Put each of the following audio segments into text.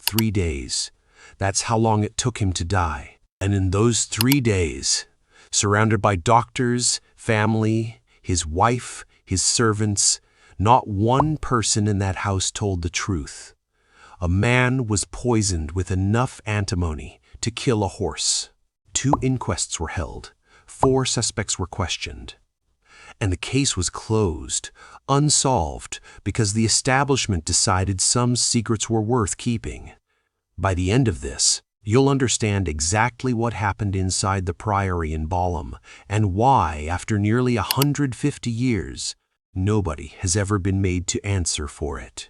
3 days. That's how long it took him to die. And in those 3 days, surrounded by doctors, family, his wife, his servants, not one person in that house told the truth. A man was poisoned with enough antimony to kill a horse. 2 inquests were held. 4 suspects were questioned. And the case was closed, unsolved, because the establishment decided some secrets were worth keeping. By the end of this, you'll understand exactly what happened inside the Priory in Balham and why, after nearly 150 years, nobody has ever been made to answer for it.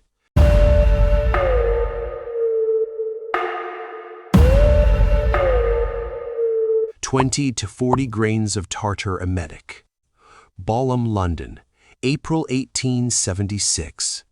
20 to 40 grains of tartar emetic. Balham, London, April 1876.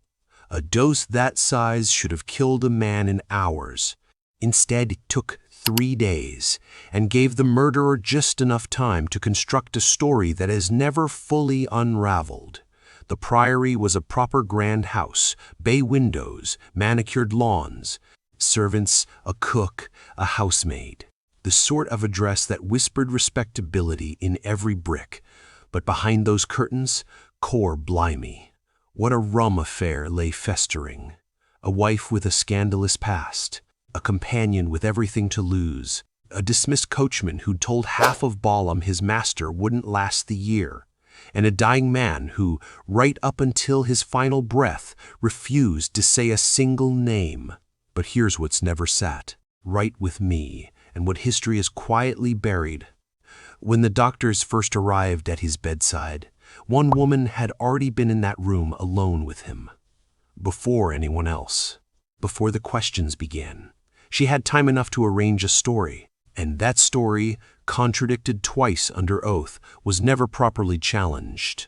A dose that size should have killed a man in hours. Instead, it took 3 days and gave the murderer just enough time to construct a story that has never fully unraveled. The Priory was a proper grand house, bay windows, manicured lawns, servants, a cook, a housemaid. The sort of address that whispered respectability in every brick. But behind those curtains, core blimey, what a rum affair lay festering. A wife with a scandalous past, a companion with everything to lose, a dismissed coachman who'd told half of Balham his master wouldn't last the year, and a dying man who, right up until his final breath, refused to say a single name. But here's what's never sat right with me, and what history has quietly buried. When the doctors first arrived at his bedside, one woman had already been in that room alone with him. Before anyone else, before the questions began, she had time enough to arrange a story, and that story, contradicted twice under oath, was never properly challenged.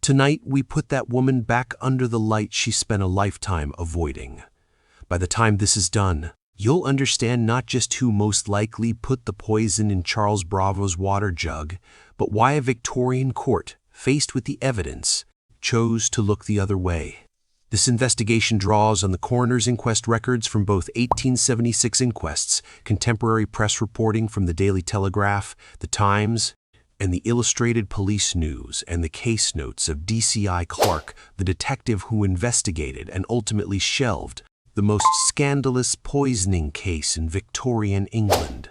Tonight, we put that woman back under the light she spent a lifetime avoiding. By the time this is done, you'll understand not just who most likely put the poison in Charles Bravo's water jug, but why a Victorian court, faced with the evidence, chose to look the other way. This investigation draws on the coroner's inquest records from both 1876 inquests, contemporary press reporting from the Daily Telegraph, the Times, and the Illustrated Police News, and the case notes of DCI Clark, the detective who investigated and ultimately shelved the most scandalous poisoning case in Victorian England.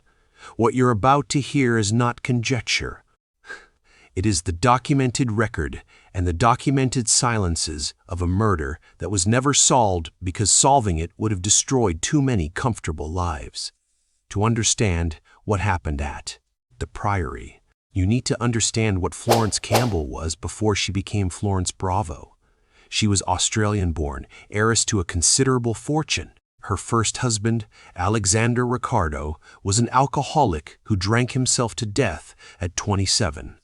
What you're about to hear is not conjecture. It is the documented record and the documented silences of a murder that was never solved because solving it would have destroyed too many comfortable lives. To understand what happened at the Priory, you need to understand what Florence Campbell was before she became Florence Bravo. She was Australian-born, heiress to a considerable fortune. Her first husband, Alexander Ricardo, was an alcoholic who drank himself to death at 27.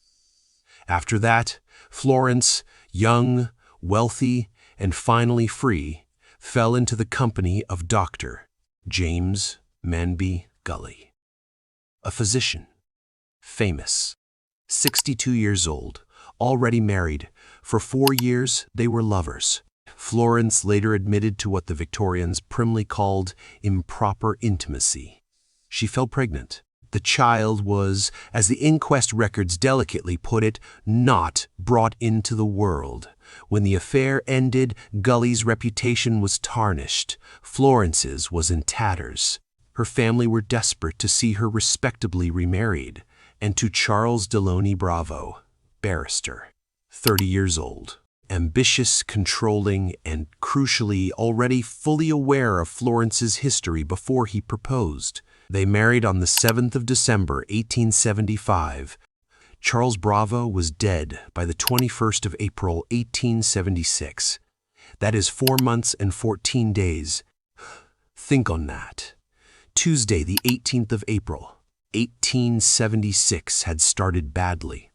After that, Florence, young, wealthy, and finally free, fell into the company of Dr. James Manby Gully, a physician, famous, 62 years old, already married. For 4 years, they were lovers. Florence later admitted to what the Victorians primly called improper intimacy. She fell pregnant. The child was, as the inquest records delicately put it, not brought into the world. When the affair ended, Gully's reputation was tarnished. Florence's was in tatters. Her family were desperate to see her respectably remarried, and to Charles Deloney Bravo, barrister, 30 years old, ambitious, controlling, and crucially already fully aware of Florence's history before he proposed. They married on the 7th of December, 1875. Charles Bravo was dead by the 21st of April, 1876. That is 4 months and 14 days. Think on that. Tuesday, the 18th of April, 1876 had started badly.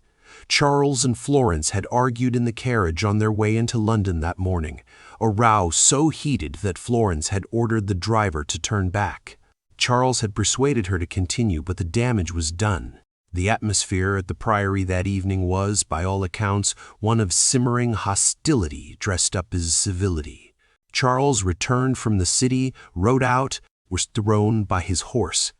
Charles and Florence had argued in the carriage on their way into London that morning, a row so heated that Florence had ordered the driver to turn back. Charles had persuaded her to continue, but the damage was done. The atmosphere at the Priory that evening was, by all accounts, one of simmering hostility dressed up as civility. Charles returned from the city, rode out, was thrown by his horse,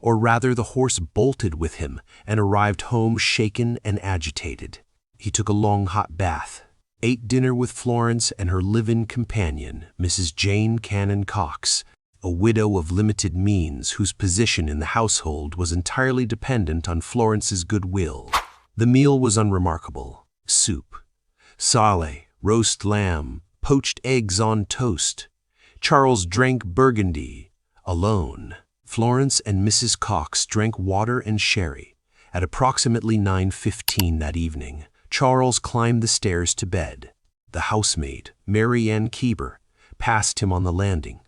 or rather the horse bolted with him and arrived home shaken and agitated. He took a long hot bath, ate dinner with Florence and her live-in companion, Mrs. Jane Cannon Cox, a widow of limited means whose position in the household was entirely dependent on Florence's goodwill. The meal was unremarkable. Soup, sale, roast lamb, poached eggs on toast. Charles drank Burgundy, alone. Florence and Mrs. Cox drank water and sherry. At approximately 9:15 that evening, Charles climbed the stairs to bed. The housemaid, Mary Ann Keeber, passed him on the landing,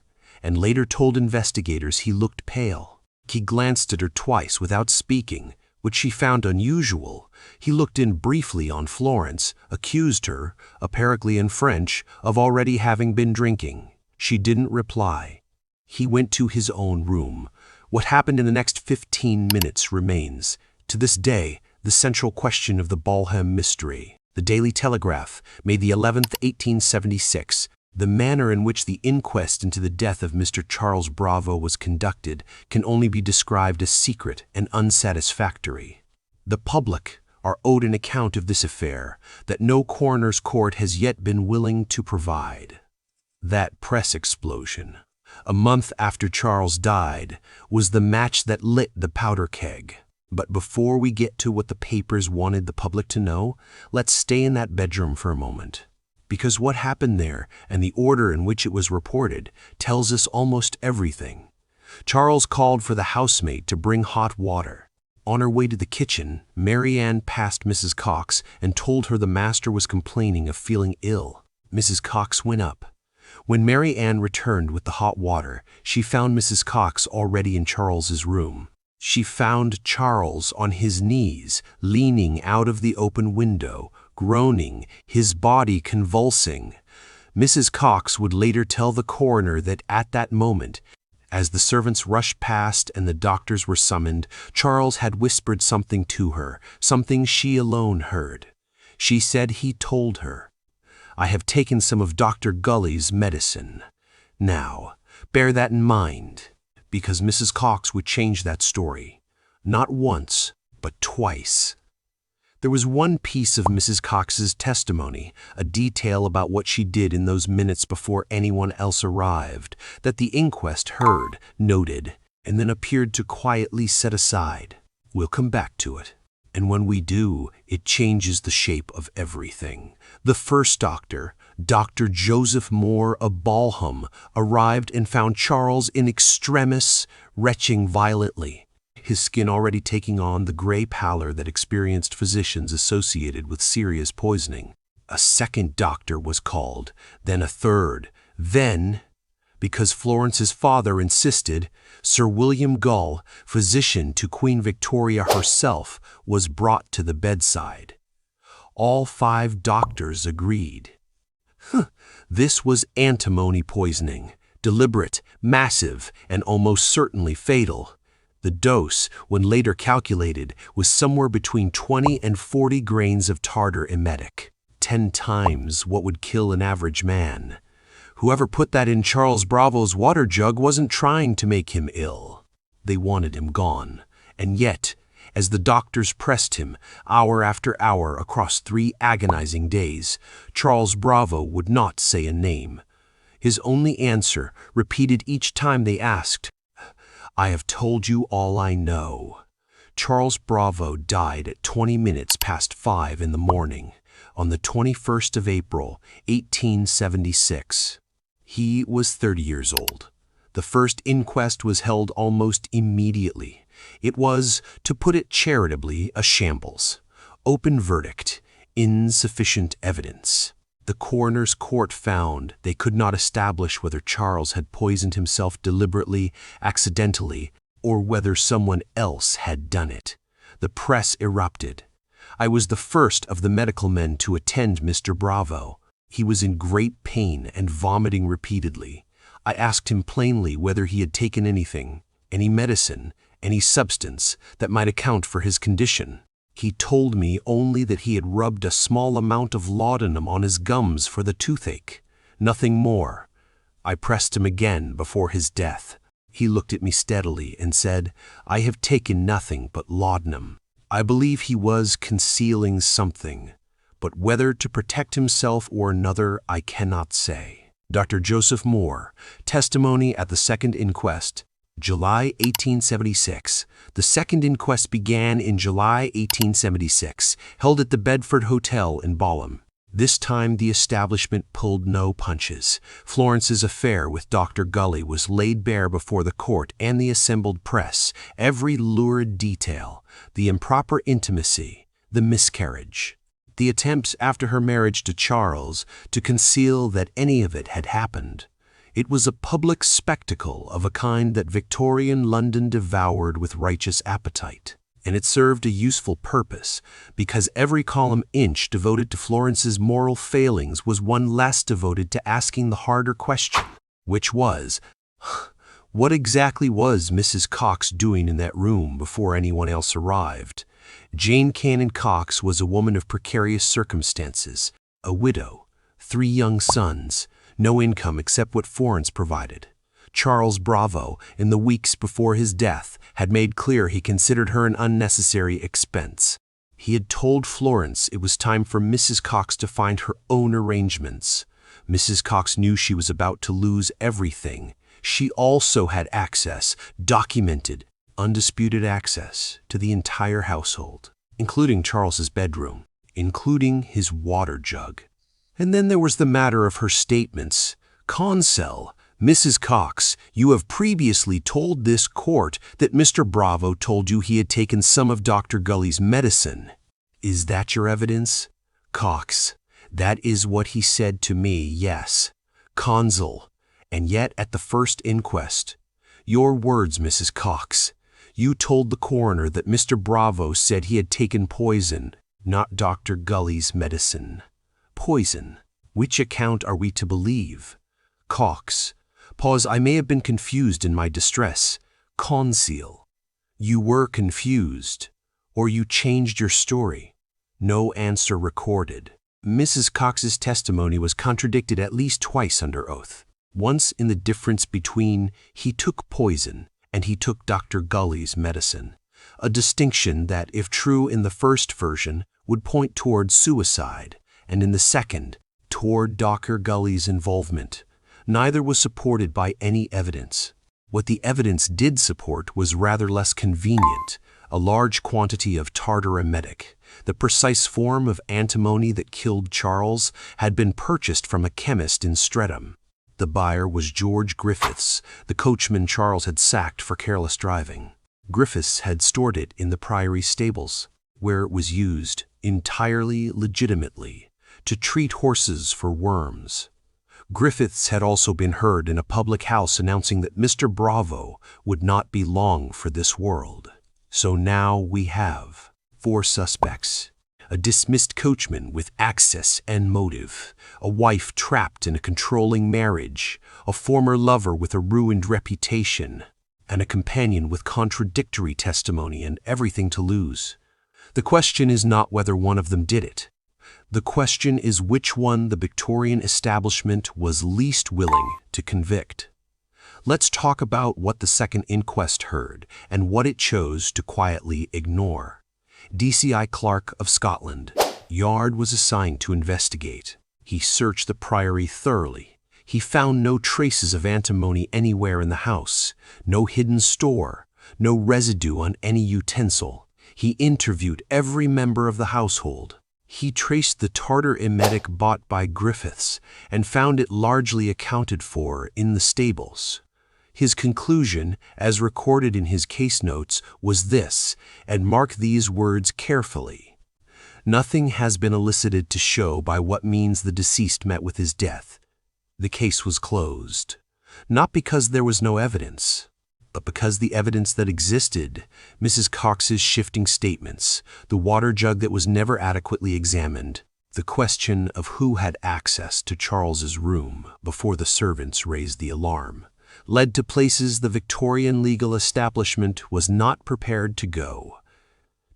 and later told investigators he looked pale. He glanced at her twice without speaking, which she found unusual. He looked in briefly on Florence, accused her, apparently in French, of already having been drinking. She didn't reply. He went to his own room. What happened in the next 15 minutes remains, to this day, the central question of the Balham mystery. The Daily Telegraph, May the 11th, 1876. The manner in which the inquest into the death of Mr. Charles Bravo was conducted can only be described as secret and unsatisfactory. The public are owed an account of this affair that no coroner's court has yet been willing to provide. That press explosion, a month after Charles died, was the match that lit the powder keg. But before we get to what the papers wanted the public to know, let's stay in that bedroom for a moment. Because what happened there and the order in which it was reported tells us almost everything. Charles called for the housemaid to bring hot water. On her way to the kitchen, Mary Ann passed Mrs. Cox and told her the master was complaining of feeling ill. Mrs. Cox went up. When Mary Ann returned with the hot water, she found Mrs. Cox already in Charles's room. She found Charles on his knees, leaning out of the open window, groaning, his body convulsing. Mrs. Cox would later tell the coroner that at that moment, as the servants rushed past and the doctors were summoned, Charles had whispered something to her, something she alone heard. She said he told her, "I have taken some of Dr. Gully's medicine." Now, bear that in mind, because Mrs. Cox would change that story, not once, but twice. There was one piece of Mrs. Cox's testimony, a detail about what she did in those minutes before anyone else arrived, that the inquest heard, noted, and then appeared to quietly set aside. We'll come back to it. And when we do, it changes the shape of everything. The first doctor, Dr. Joseph Moore of Balham, arrived and found Charles in extremis, retching violently, his skin already taking on the gray pallor that experienced physicians associated with serious poisoning. A second doctor was called, then a third, then, because Florence's father insisted, Sir William Gull, physician to Queen Victoria herself, was brought to the bedside. All 5 doctors agreed. This was antimony poisoning, deliberate, massive, and almost certainly fatal. The dose, when later calculated, was somewhere between 20 and 40 grains of tartar emetic, 10 times what would kill an average man. Whoever put that in Charles Bravo's water jug wasn't trying to make him ill. They wanted him gone. And yet, as the doctors pressed him, hour after hour across 3 agonizing days, Charles Bravo would not say a name. His only answer, repeated each time they asked, "I have told you all I know." Charles Bravo died at 20 minutes past 5 in the morning, on the 21st of April, 1876. He was 30 years old. The first inquest was held almost immediately. It was, to put it charitably, a shambles. Open verdict, insufficient evidence. The coroner's court found they could not establish whether Charles had poisoned himself deliberately, accidentally, or whether someone else had done it. The press erupted. I was the first of the medical men to attend Mr. Bravo. He was in great pain and vomiting repeatedly. I asked him plainly whether he had taken anything, any medicine, any substance that might account for his condition. He told me only that he had rubbed a small amount of laudanum on his gums for the toothache, nothing more. I pressed him again before his death. He looked at me steadily and said, "I have taken nothing but laudanum." I believe he was concealing something, but whether to protect himself or another I cannot say. Dr. Joseph Moore, testimony at the second inquest, July 1876. The second inquest began in July 1876, held at the Bedford Hotel in Balham. This time the establishment pulled no punches. Florence's affair with Dr. Gully was laid bare before the court and the assembled press, every lurid detail, the improper intimacy, the miscarriage, the attempts after her marriage to Charles to conceal that any of it had happened. It was a public spectacle of a kind that Victorian London devoured with righteous appetite. And it served a useful purpose, because every column inch devoted to Florence's moral failings was one less devoted to asking the harder question, which was, what exactly was Mrs. Cox doing in that room before anyone else arrived? Jane Cannon Cox was a woman of precarious circumstances, a widow, 3 young sons, no income except what Florence provided. Charles Bravo, in the weeks before his death, had made clear he considered her an unnecessary expense. He had told Florence it was time for Mrs. Cox to find her own arrangements. Mrs. Cox knew she was about to lose everything. She also had access, documented, undisputed access, to the entire household, including Charles's bedroom, including his water jug. And then there was the matter of her statements. Consel, Mrs. Cox, you have previously told this court that Mr. Bravo told you he had taken some of Dr. Gully's medicine. Is that your evidence? Cox, that is what he said to me, yes. Consel, and yet at the first inquest. Your words, Mrs. Cox. You told the coroner that Mr. Bravo said he had taken poison, not Dr. Gully's medicine. Poison. Which account are we to believe? Cox. Pause, I may have been confused in my distress. Conceal. You were confused, or you changed your story. No answer recorded. Mrs. Cox's testimony was contradicted at least twice under oath. Once in the difference between he took poison and he took Dr. Gully's medicine. A distinction that, if true in the first version, would point toward suicide, and in the second, toward Dr. Gully's involvement. Neither was supported by any evidence. What the evidence did support was rather less convenient, a large quantity of tartar emetic. The precise form of antimony that killed Charles had been purchased from a chemist in Streatham. The buyer was George Griffiths, the coachman Charles had sacked for careless driving. Griffiths had stored it in the Priory stables, where it was used, entirely legitimately, to treat horses for worms. Griffiths had also been heard in a public house announcing that Mr. Bravo would not be long for this world. So now we have 4 suspects. A dismissed coachman with access and motive, a wife trapped in a controlling marriage, a former lover with a ruined reputation, and a companion with contradictory testimony and everything to lose. The question is not whether one of them did it. The question is which one the Victorian establishment was least willing to convict. Let's talk about what the second inquest heard and what it chose to quietly ignore. DCI Clerk of Scotland. Yard was assigned to investigate. He searched the Priory thoroughly. He found no traces of antimony anywhere in the house, no hidden store, no residue on any utensil. He interviewed every member of the household. He traced the tartar emetic bought by Griffiths and found it largely accounted for in the stables. His conclusion, as recorded in his case notes, was this, and mark these words carefully. Nothing has been elicited to show by what means the deceased met with his death. The case was closed, not because there was no evidence, but because the evidence that existed, Mrs. Cox's shifting statements, the water jug that was never adequately examined, the question of who had access to Charles's room before the servants raised the alarm, led to places the Victorian legal establishment was not prepared to go,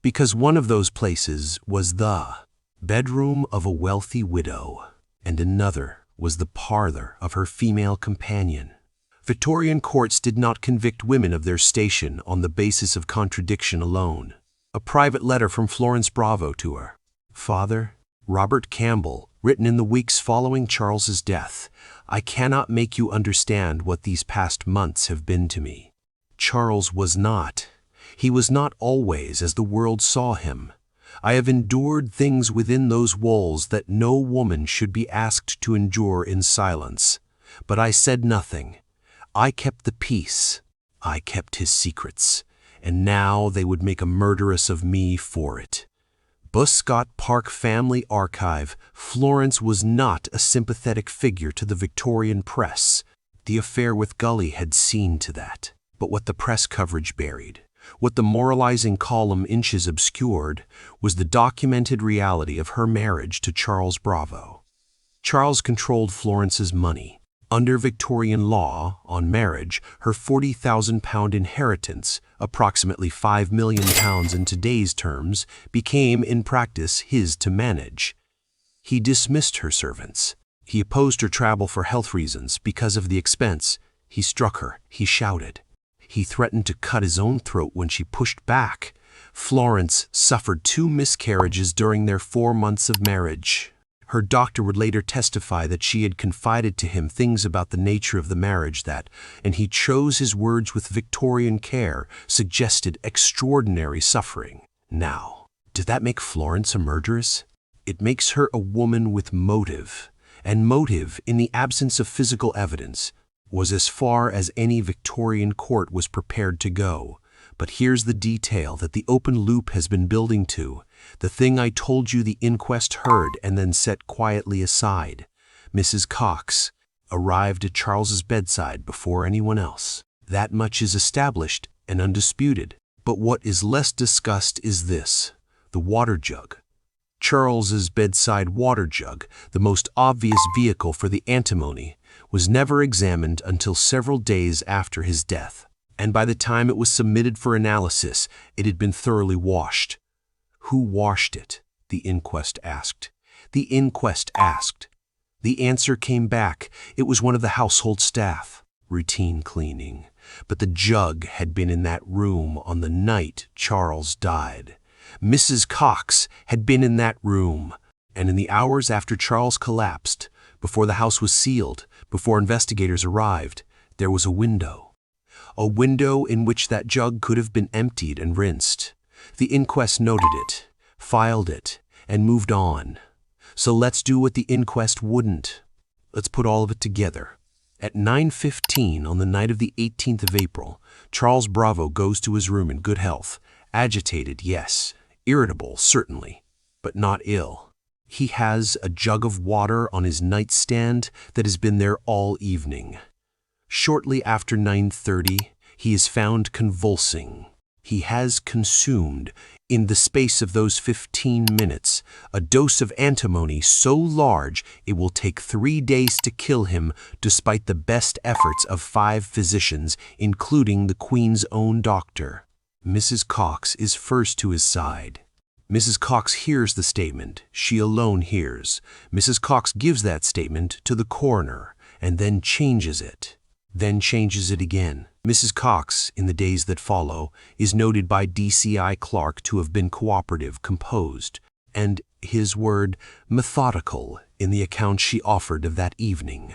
because one of those places was the bedroom of a wealthy widow, and another was the parlor of her female companion. Victorian courts did not convict women of their station on the basis of contradiction alone. A private letter from Florence Bravo to her father, Robert Campbell, written in the weeks following Charles's death. I cannot make you understand what these past months have been to me. Charles was not. He was not always as the world saw him. I have endured things within those walls that no woman should be asked to endure in silence. But I said nothing. I kept the peace. I kept his secrets. And now they would make a murderess of me for it. Buscott Park Family Archive. Florence was not a sympathetic figure to the Victorian press. The affair with Gully had seen to that. But what the press coverage buried, what the moralizing column inches obscured, was the documented reality of her marriage to Charles Bravo. Charles controlled Florence's money. Under Victorian law, on marriage, her £40,000 inheritance, approximately £5 million in today's terms, became in practice his to manage. He dismissed her servants. He opposed her travel for health reasons because of the expense. He struck her. He shouted. He threatened to cut his own throat when she pushed back. Florence suffered 2 miscarriages during their 4 months of marriage. Her doctor would later testify that she had confided to him things about the nature of the marriage that, and he chose his words with Victorian care, suggested extraordinary suffering. Now, did that make Florence a murderess? It makes her a woman with motive, and motive, in the absence of physical evidence, was as far as any Victorian court was prepared to go. But here's the detail that the open loop has been building to, the thing I told you the inquest heard and then set quietly aside. Mrs. Cox arrived at Charles's bedside before anyone else. That much is established and undisputed. But what is less discussed is this, the water jug. Charles's bedside water jug, the most obvious vehicle for the antimony, was never examined until several days after his death. And by the time it was submitted for analysis, it had been thoroughly washed. Who washed it? The inquest asked. The inquest asked. The answer came back. It was one of the household staff. Routine cleaning. But the jug had been in that room on the night Charles died. Mrs. Cox had been in that room. And in the hours after Charles collapsed, before the house was sealed, before investigators arrived, there was a window. A window in which that jug could have been emptied and rinsed. The inquest noted it, filed it, and moved on. So let's do what the inquest wouldn't. Let's put all of it together. At 9:15 on the night of the 18th of April, Charles Bravo goes to his room in good health. Agitated, yes. Irritable, certainly, but not ill. He has a jug of water on his nightstand that has been there all evening. Shortly after 9:30, he is found convulsing. He has consumed, in the space of those 15 minutes, a dose of antimony so large it will take 3 days to kill him, despite the best efforts of 5 physicians, including the Queen's own doctor. Mrs. Cox is first to his side. Mrs. Cox hears the statement. She alone hears. Mrs. Cox gives that statement to the coroner, and then changes it. Then changes it again. Mrs. Cox, in the days that follow, is noted by DCI Clark to have been cooperative, composed, and, his word, methodical in the account she offered of that evening.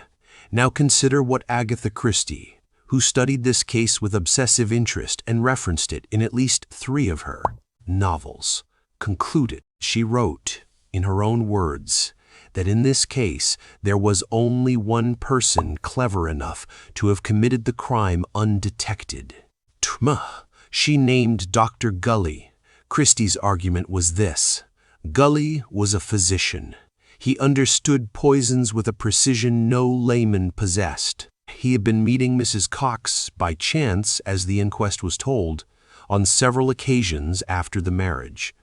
Now consider what Agatha Christie, who studied this case with obsessive interest and referenced it in at least 3 of her novels, concluded. She wrote, in her own words, that in this case there was only one person clever enough to have committed the crime undetected. She named Dr. Gully. Christie's argument was this. Gully was a physician. He understood poisons with a precision no layman possessed. He had been meeting Mrs. Cox by chance, as the inquest was told, on several occasions after the marriage.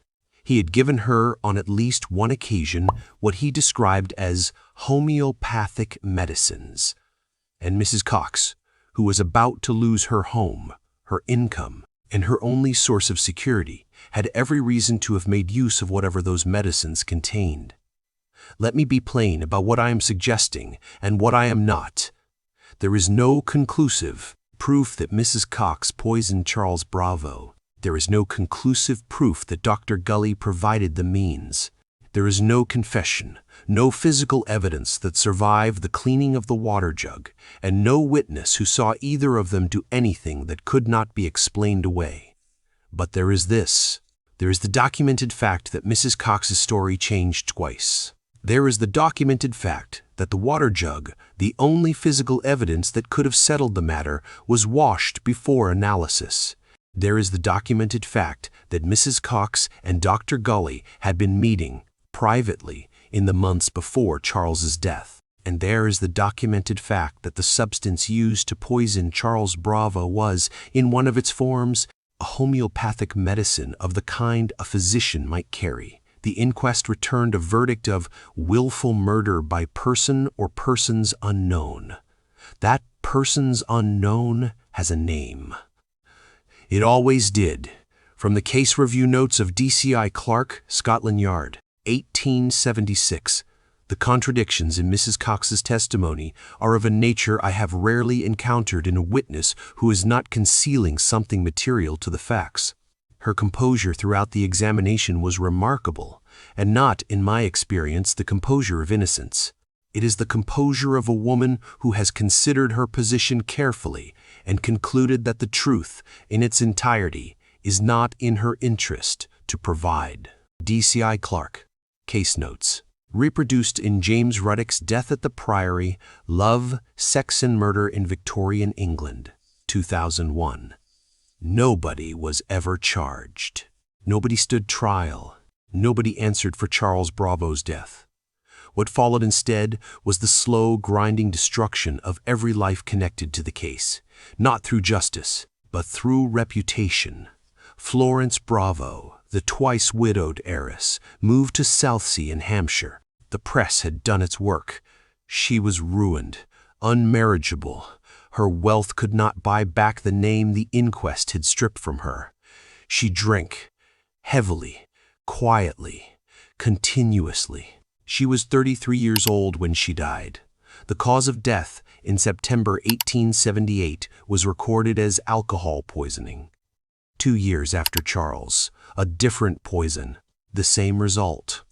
He had given her, on at least one occasion, what he described as homeopathic medicines. And Mrs. Cox, who was about to lose her home, her income, and her only source of security, had every reason to have made use of whatever those medicines contained. Let me be plain about what I am suggesting and what I am not. There is no conclusive proof that Mrs. Cox poisoned Charles Bravo. There is no conclusive proof that Dr. Gully provided the means. There is no confession, no physical evidence that survived the cleaning of the water jug, and no witness who saw either of them do anything that could not be explained away. But there is this. There is the documented fact that Mrs. Cox's story changed twice. There is the documented fact that the water jug, the only physical evidence that could have settled the matter, was washed before analysis. There is the documented fact that Mrs. Cox and Dr. Gully had been meeting privately in the months before Charles's death. And there is the documented fact that the substance used to poison Charles Bravo was, in one of its forms, a homeopathic medicine of the kind a physician might carry. The inquest returned a verdict of willful murder by person or persons unknown. That persons unknown has a name. It always did. From the case review notes of DCI Clark, Scotland Yard, 1876, the contradictions in Mrs. Cox's testimony are of a nature I have rarely encountered in a witness who is not concealing something material to the facts. Her composure throughout the examination was remarkable, and not, in my experience, the composure of innocence. It is the composure of a woman who has considered her position carefully and concluded that the truth, in its entirety, is not in her interest to provide. DCI Clark. Case notes. Reproduced in James Ruddock's Death at the Priory, Love, Sex and Murder in Victorian England, 2001. Nobody was ever charged. Nobody stood trial. Nobody answered for Charles Bravo's death. What followed instead was the slow, grinding destruction of every life connected to the case, not through justice, but through reputation. Florence Bravo, the twice-widowed heiress, moved to Southsea in Hampshire. The press had done its work. She was ruined, unmarriageable. Her wealth could not buy back the name the inquest had stripped from her. She drank, heavily, quietly, continuously. She was 33 years old when she died. The cause of death, in September 1878, was recorded as alcohol poisoning. 2 years after Charles, a different poison, the same result.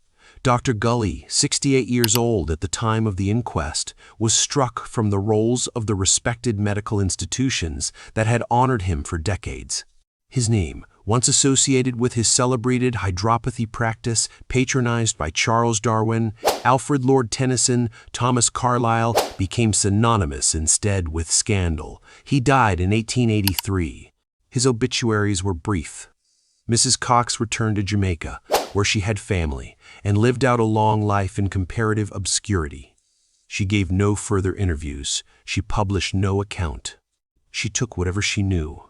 Dr. Gully, 68 years old at the time of the inquest, was struck from the rolls of the respected medical institutions that had honored him for decades. His name, once associated with his celebrated hydropathy practice patronized by Charles Darwin, Alfred Lord Tennyson, Thomas Carlyle, became synonymous instead with scandal. He died in 1883. His obituaries were brief. Mrs. Cox returned to Jamaica, where she had family, and lived out a long life in comparative obscurity. She gave no further interviews. She published no account. She took whatever she knew,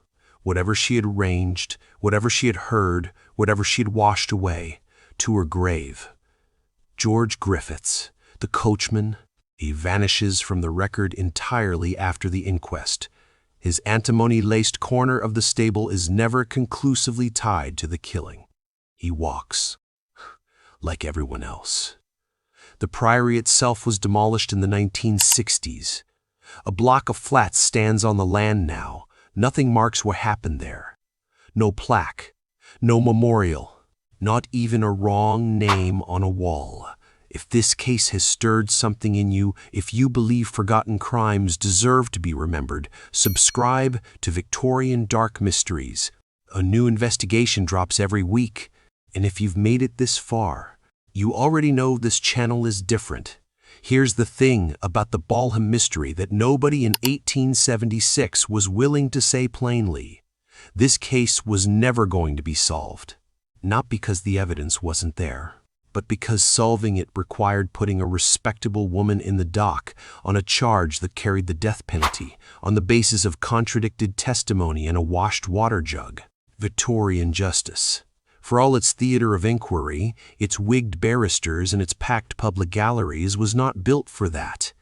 whatever she had arranged, whatever she had heard, whatever she had washed away, to her grave. George Griffiths, the coachman, he vanishes from the record entirely after the inquest. His antimony-laced corner of the stable is never conclusively tied to the killing. He walks, like everyone else. The Priory itself was demolished in the 1960s. A block of flats stands on the land now. Nothing marks what happened there. No plaque, no memorial, not even a wrong name on a wall. If this case has stirred something in you, if you believe forgotten crimes deserve to be remembered, subscribe to Victorian Dark Mysteries. A new investigation drops every week. And if you've made it this far, you already know this channel is different. Here's the thing about the Balham mystery that nobody in 1876 was willing to say plainly. This case was never going to be solved. Not because the evidence wasn't there, but because solving it required putting a respectable woman in the dock on a charge that carried the death penalty, on the basis of contradicted testimony and a washed water jug. Victorian justice. For all its theater of inquiry, its wigged barristers and its packed public galleries, was not built for that.